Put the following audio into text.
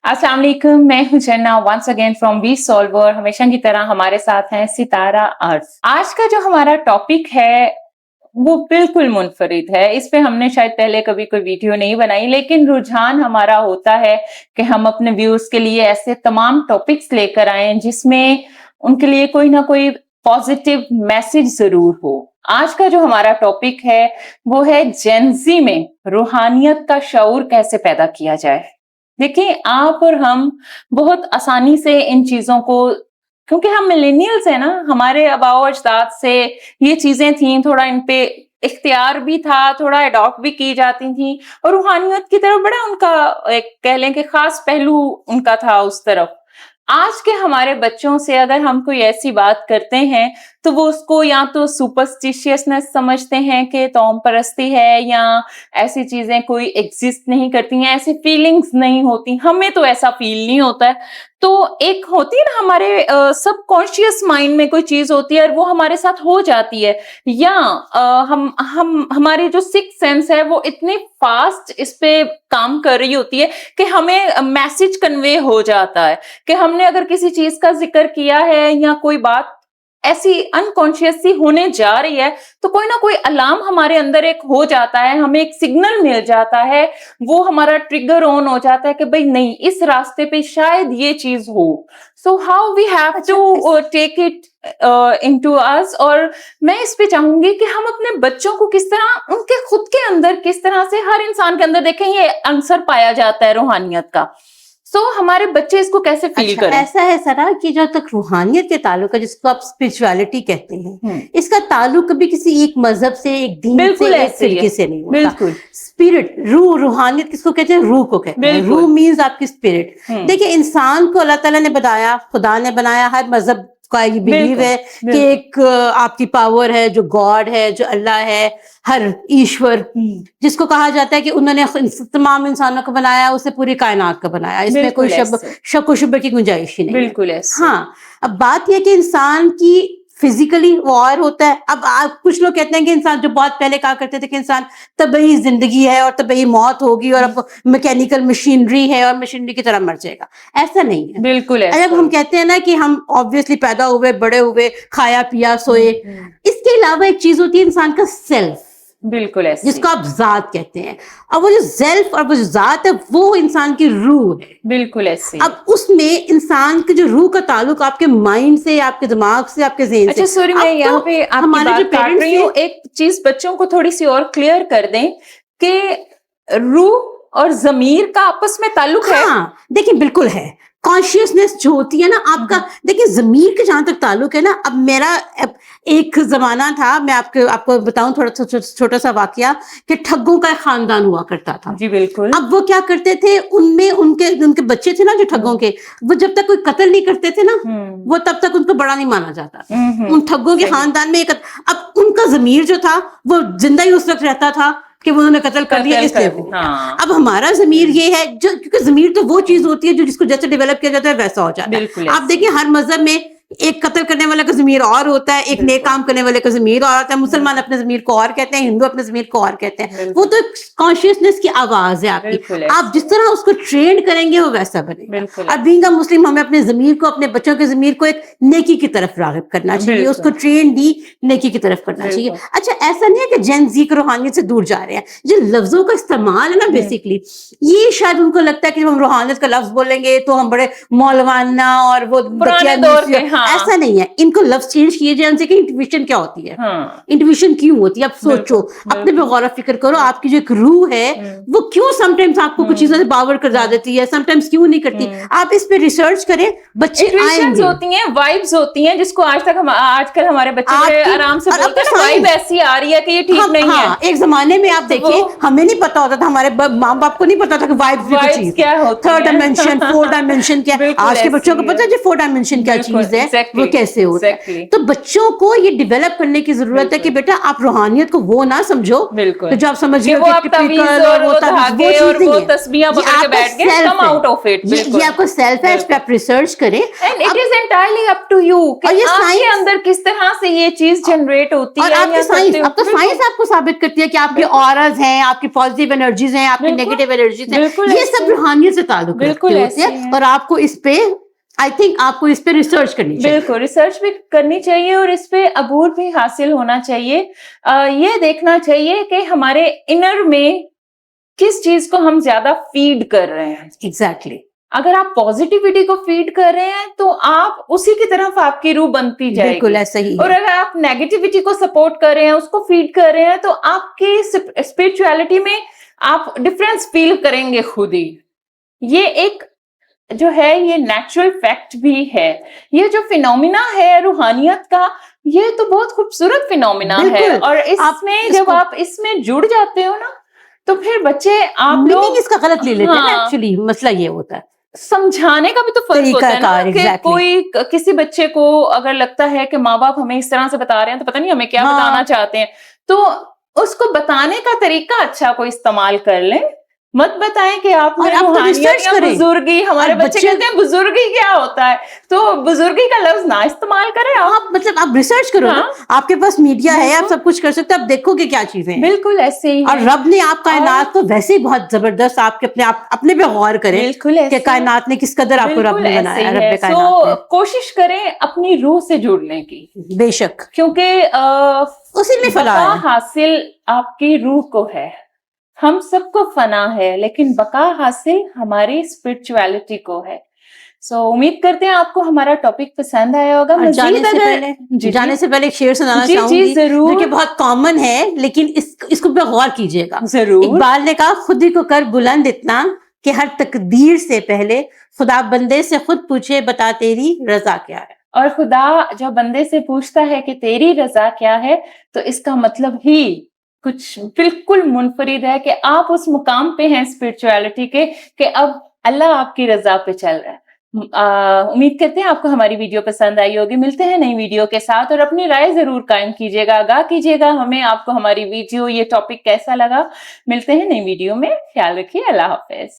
अस्सलाम वालेकुम, मैं हूं Janna once again from We Solver. हमेशा की तरह हमारे साथ हैं सितारा अर्ज। आज का जो हमारा टॉपिक है वो बिल्कुल मुनफरिद है। इस पे हमने शायद पहले कभी कोई वीडियो नहीं बनाई, लेकिन रुझान हमारा होता है कि हम अपने व्यूअर्स के लिए ऐसे तमाम टॉपिक्स लेकर आए जिसमें उनके लिए कोई ना कोई पॉजिटिव मैसेज जरूर हो। आज का जो हमारा टॉपिक है वो है जेनजी में रूहानियत का शऊर कैसे पैदा किया जाए। देखिए, आप और हम बहुत आसानी से इन चीजों को, क्योंकि हम मिलेनियल्स हैं ना, हमारे आबाओ अजदाद से ये चीजें थी, थोड़ा इन पे इख्तियार भी था, थोड़ा अडॉप्ट भी की जाती थी और रूहानियत की तरफ बड़ा उनका एक कह लें कि खास पहलू उनका था उस तरफ। आज के हमारे बच्चों से अगर हम कोई ऐसी बात करते हैं तो वो उसको या तो सुपरस्टिशियसनेस समझते हैं कि तौम परस्ती है, या ऐसी चीजें कोई एग्जिस्ट नहीं करती हैं, ऐसी फीलिंग्स नहीं होती। हमें तो ऐसा फील नहीं होता है। तो एक होती है ना हमारे सबकॉन्शियस माइंड में कोई चीज होती है और वो हमारे साथ हो जाती है, या हम हमारी जो सिक्स सेंस है वो इतनी फास्ट इस पे काम कर रही होती है कि हमें मैसेज कन्वे हो जाता है कि हमने अगर किसी चीज का जिक्र किया है या कोई बात ऐसी अनकॉन्शियस सी होने जा रही है तो कोई ना कोई अलार्म हमारे अंदर एक हो जाता है, हमें एक सिग्नल मिल जाता है, वो हमारा ट्रिगर ऑन हो जाता है कि भाई नहीं, इस रास्ते पे शायद ये चीज हो। So how we have to take it into us. और मैं इस पे चाहूंगी कि हम अपने बच्चों को किस तरह, उनके खुद के अंदर किस तरह से, हर इंसान के अंदर देखें ये आंसर पाया जाता है रूहानियत का। हमारे बच्चे इसको कैसे फील करें? ऐसा है सरा कि जब तक रूहानियत के ताल्लुक है, जिसको आप स्पिरिचुअलिटी कहते हैं, इसका ताल्लुक कभी किसी एक मजहब से, एक दीन से, एक तरीके से नहीं होता। बिल्कुल। स्पिरिट, रूह, रूहानियत किसको कहते हैं? रूह को कहते हैं। रूह मीन्स आपकी स्पिरिट। देखिए, इंसान को अल्लाह ताला ने बताया, खुदा ने बनाया, हर मजहब का ये बिलीव है कि एक आपकी पावर है जो गॉड है, जो अल्लाह है, हर ईश्वर जिसको कहा जाता है कि उन्होंने तमाम इंसानों को बनाया, उसे पूरी कायनात को बनाया। इसमें कोई शक व शुबे की गुंजाइश ही नहीं। बिल्कुल है। हाँ, अब बात यह कि इंसान की फिजिकली वॉर होता है। अब आप कुछ लोग कहते हैं कि इंसान, जो बहुत पहले कहा करते थे कि इंसान तबही जिंदगी है और तबही मौत होगी और अब मैकेनिकल मशीनरी है और मशीनरी की तरह मर जाएगा। ऐसा नहीं है। बिल्कुल है। जब हम कहते हैं ना कि हम ऑब्वियसली पैदा हुए, बड़े हुए, खाया पिया सोए, इसके अलावा एक चीज होती है इंसान का सेल्फ। बिल्कुल है, जिसको आप जात कहते हैं। अब वो जो सेल्फ और वो जो जात है वो इंसान की रूह है। बिल्कुल ऐसे। अब उसमें इंसान के जो रूह का ताल्लुक आपके माइंड से, आपके दिमाग से, आपके ज़हन से। अच्छा सॉरी, मैं यहाँ पे आपकी बात काट रही हूँ। एक चीज बच्चों को थोड़ी सी और क्लियर कर दें कि रूह और जमीर का आपस में ताल्लुक है। हाँ, देखिए बिल्कुल है। कॉन्शियसनेस जो होती है ना आपका, देखिए जमीर के जहां तक ताल्लुक है ना, अब मेरा एक जमाना था, मैं आपको बताऊं थोड़ा छोटा सा वाकया, कि ठग्गों का एक खानदान हुआ करता था। जी बिल्कुल। अब वो क्या करते थे, उनमें उनके बच्चे थे ना जो ठग्गों के, वो जब तक कोई कत्ल नहीं करते थे ना, वो तब तक उनको बड़ा नहीं माना जाता था। उन ठग्गों के खानदान में अब उनका जमीर जो था वो जिंदा ही उस वक्त रहता था कि वो उन्होंने कत्ल कर दिया, इसलिए वो। हाँ। अब हमारा जमीर ये है जो, क्योंकि जमीर तो वो चीज होती है जो जिसको जैसे डेवलप किया जाता है वैसा हो जाता है। आप देखिए हर मजहब में एक कत्ल करने वाले का जमीर और होता है, एक नेक काम करने वाले का जमीर और होता है। मुसलमान अपने जमीर को और कहते हैं, हिंदू अपने जमीर को और कहते हैं। वो तो कॉन्शियसनेस की आवाज है आपकी। आप जिस तरह उसको ट्रेन करेंगे वो वैसा बनेगा। अब बीइंग अ मुस्लिम, हमें अपने जमीर को, अपने बच्चों के जमीर को एक नेकी की तरफ राग़िब करना चाहिए, उसको ट्रेन दी नेकी की तरफ करना चाहिए। अच्छा, ऐसा नहीं है कि जेन जी की रूहानियत से दूर जा रहे हैं। जो लफ्जों का इस्तेमाल है ना, बेसिकली ये शायद उनको लगता है कि जब हम रूहानियत का लफ्ज बोलेंगे तो हम बड़े मौलवाना और वो ऐसा नहीं है। इनको लफ्ज चेंज किए जाए, उनसे कि इंट्यूशन क्या होती है, इंट्यूशन क्यों होती है। आप सोचो, अपने पे गौर फिक्र करो, आपकी जो एक रूह है वो क्यों समटाइम्स आपको कुछ चीजों से बावर करा देती है, समटाइम्स क्यों नहीं करती। आप इस पे रिसर्च करें, बच्चे आएंगे। होती हैं, वाइब्स होती हैं, जिसको आजकल हमारे बच्चे आराम से बोलते हैं, वाइब ऐसी आ रही है कि ये ठीक नहीं है। एक जमाने में आप देखिए, हमें नहीं पता होता था, हमारे माँ बाप को नहीं पता था कि वाइब्स क्या होती है, थर्ड डायमेंशन, फोर्थ डायमेंशन क्या। आज के बच्चों को पता है जी फोर्थ डायमेंशन क्या चीज है। ہے وہ کیسے ہوتا ہے. تو بچوں کو یہ ڈیولپ کرنے کی ضرورت ہے کہ بیٹا آپ روحانیت کو وہ نہ سمجھو جو آپ سمجھ رہے ہو یہ آپ کو سیلف ہے, اس پہ آپ ریسرچ کریں. اندر کس طرح سے یہ چیز جنریٹ ہوتی ہے, اور آپ کو سائنس آپ کو ثابت کرتی ہے کہ آپ کی اورز ہیں, آپ کی پازیٹیو انرجیز ہیں, آپ کی نیگیٹو انرجیز ہیں, یہ سب روحانیت سے تعلق رکھتے ہوتے ہیں. اور آپ کو اس پہ آئی تھنک آپ کو اس پہ ریسرچ کرنی چاہیے. بالکل ریسرچ بھی کرنی چاہیے اور اس پہ عبور بھی حاصل ہونا چاہیے. یہ دیکھنا چاہیے کہ ہمارے انر میں کس چیز کو ہم زیادہ فیڈ کر رہے ہیں. ایگزیکٹلی. اگر آپ پازیٹیوٹی کو فیڈ کر رہے ہیں تو آپ اسی کی طرف آپ کی روح بنتی جائے گی. بالکل ایسا ہی. اور اگر آپ نیگیٹیوٹی کو سپورٹ کر رہے ہیں, اس کو فیڈ کر رہے ہیں, تو آپ کی اسپرچویلٹی میں آپ ڈفرینس فیل کریں گے خود ہی. یہ ایک جو ہے یہ نیچرل فیکٹ بھی ہے. یہ جو فینومینا ہے روحانیت کا, یہ تو بہت خوبصورت فینومینا ہے. اور اس میں جب آپ اس میں جڑ جاتے ہو نا, تو پھر بچے آپ لوگ اس کا غلط لے لیتے ہیں نا. ایکچولی مسئلہ یہ ہوتا ہے سمجھانے کا بھی تو فرق ہوتا ہے نا, کہ کوئی کسی بچے کو اگر لگتا ہے کہ ماں باپ ہمیں اس طرح سے بتا رہے ہیں تو پتہ نہیں ہمیں کیا بتانا چاہتے ہیں, تو اس کو بتانے کا طریقہ اچھا کوئی استعمال کر لیں. مت بتائیں کہ آپ نے روحانیت یا بزرگی, ہمارے بچے کہتے ہیں بزرگی کیا ہوتا ہے, تو بزرگی کا لفظ نہ استعمال کریں آپ. مطلب آپ ریسرچ کرو نا, آپ کے پاس میڈیا ہے, آپ سب کچھ کر سکتے ہیں, آپ دیکھو کہ کیا چیزیں ہیں. بالکل ایسے ہی. اور رب نے آپ کائنات کو ویسے ہی بہت زبردست, آپ کے اپنے پہ غور کریں کہ کائنات نے کس قدر آپ کو رب نے بنایا. رب کائنات نے کوشش کریں اپنی روح سے جڑنے کی. بے شک, کیونکہ اسی میں فلاح ہے. حاصل آپ کی روح کو ہے. ہم سب کو فنا ہے, لیکن بقا حاصل ہماری اسپرچویلٹی کو ہے. سو امید کرتے ہیں آپ کو ہمارا ٹاپک پسند آیا ہوگا. جانے سے پہلے ایک شعر سنانا چاہوں گی جو کہ بہت کامن ہے, لیکن اس کو غور کیجیے گا. اقبال نے کہا, خود ہی کو کر بلند اتنا کہ ہر تقدیر سے پہلے خدا بندے سے خود پوچھے بتا تیری رضا کیا ہے. اور خدا جب بندے سے پوچھتا ہے کہ تیری رضا کیا ہے, تو اس کا مطلب ہی کچھ بالکل منفرد ہے کہ آپ اس مقام پہ ہیں اسپرچویلٹی کے کہ اب اللہ آپ کی رضا پہ چل رہا ہے. امید کرتے ہیں آپ کو ہماری ویڈیو پسند آئی ہوگی. ملتے ہیں نئی ویڈیو کے ساتھ, اور اپنی رائے ضرور قائم کیجیے گا, آگاہ کیجیے گا ہمیں آپ کو ہماری ویڈیو, یہ ٹاپک کیسا لگا. ملتے ہیں نئی ویڈیو میں, خیال رکھیے, اللہ حافظ.